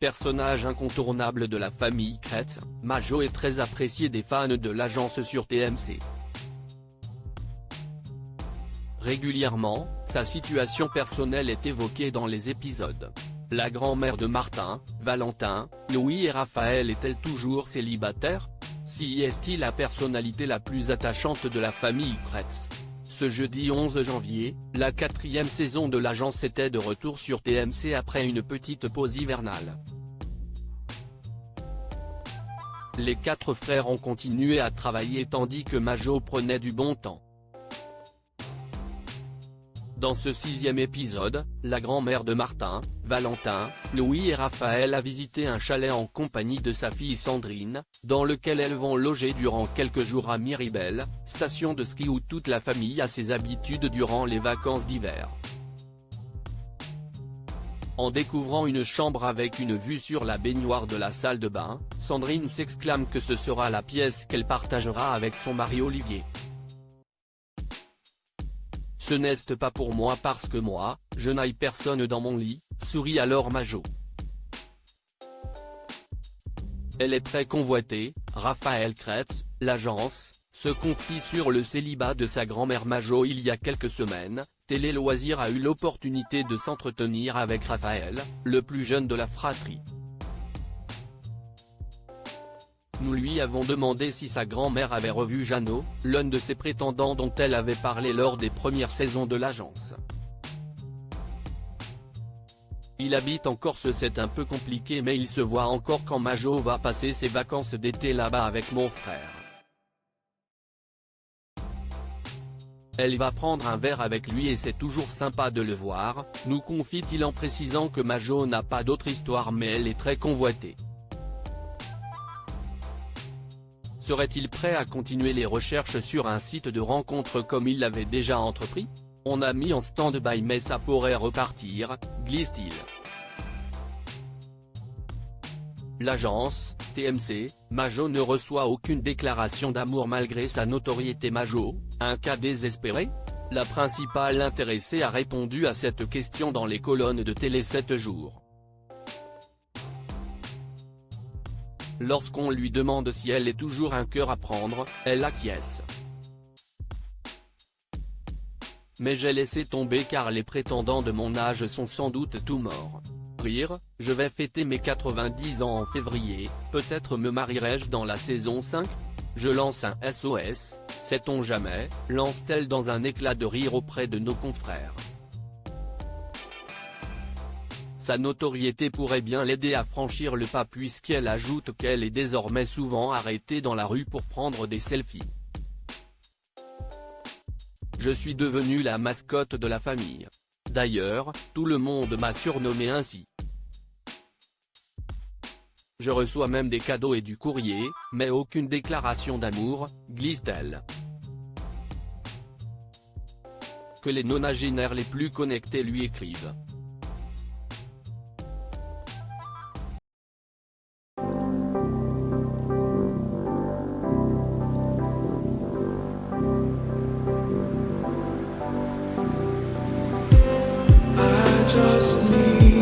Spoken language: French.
Personnage incontournable de la famille Kretz, Majo est très apprécié des fans de l'agence sur TMC. Régulièrement, sa situation personnelle est évoquée dans les épisodes. La grand-mère de Martin, Valentin, Louis et Raphaël est-elle toujours célibataire? Si est-il la personnalité la plus attachante de la famille Kretz? Ce jeudi 11 janvier, la 4e saison de l'agence était de retour sur TMC après une petite pause hivernale. Les 4 frères ont continué à travailler tandis que Majo prenait du bon temps. Dans ce 6e épisode, la grand-mère de Martin, Valentin, Louis et Raphaël a visité un chalet en compagnie de sa fille Sandrine, dans lequel elles vont loger durant quelques jours à Miribel, station de ski où toute la famille a ses habitudes durant les vacances d'hiver. En découvrant une chambre avec une vue sur la baignoire de la salle de bain, Sandrine s'exclame que ce sera la pièce qu'elle partagera avec son mari Olivier. Ce n'est pas pour moi parce que moi, je n'aille personne dans mon lit, sourit alors Majo. Elle est très convoitée. Raphaël Kretz, l'agence, se confie sur le célibat de sa grand-mère Majo il y a quelques semaines. Télé Loisirs a eu l'opportunité de s'entretenir avec Raphaël, le plus jeune de la fratrie. Nous lui avons demandé si sa grand-mère avait revu Jeannot, l'un de ses prétendants dont elle avait parlé lors des premières saisons de l'agence. Il habite en Corse, c'est un peu compliqué mais il se voit encore quand Majo va passer ses vacances d'été là-bas avec mon frère. Elle va prendre un verre avec lui et c'est toujours sympa de le voir, nous confie-t-il en précisant que Majo n'a pas d'autre histoire mais elle est très convoitée. Serait-il prêt à continuer les recherches sur un site de rencontre comme il l'avait déjà entrepris? On a mis en stand-by mais ça pourrait repartir, glisse-t-il. L'agence, TMC, Majo ne reçoit aucune déclaration d'amour malgré sa notoriété. Majo, un cas désespéré? La principale intéressée a répondu à cette question dans les colonnes de Télé 7 jours. Lorsqu'on lui demande si elle est toujours un cœur à prendre, elle acquiesce. Mais j'ai laissé tomber car les prétendants de mon âge sont sans doute tous morts. Rire, je vais fêter mes 90 ans en février, peut-être me marierai-je dans la saison 5? Je lance un SOS, sait-on jamais, lance-t-elle dans un éclat de rire auprès de nos confrères. Sa notoriété pourrait bien l'aider à franchir le pas puisqu'elle ajoute qu'elle est désormais souvent arrêtée dans la rue pour prendre des selfies. Je suis devenue la mascotte de la famille. D'ailleurs, tout le monde m'a surnommé ainsi. Je reçois même des cadeaux et du courrier, mais aucune déclaration d'amour, glisse-t-elle. Que les nonagénaires les plus connectés lui écrivent. Just need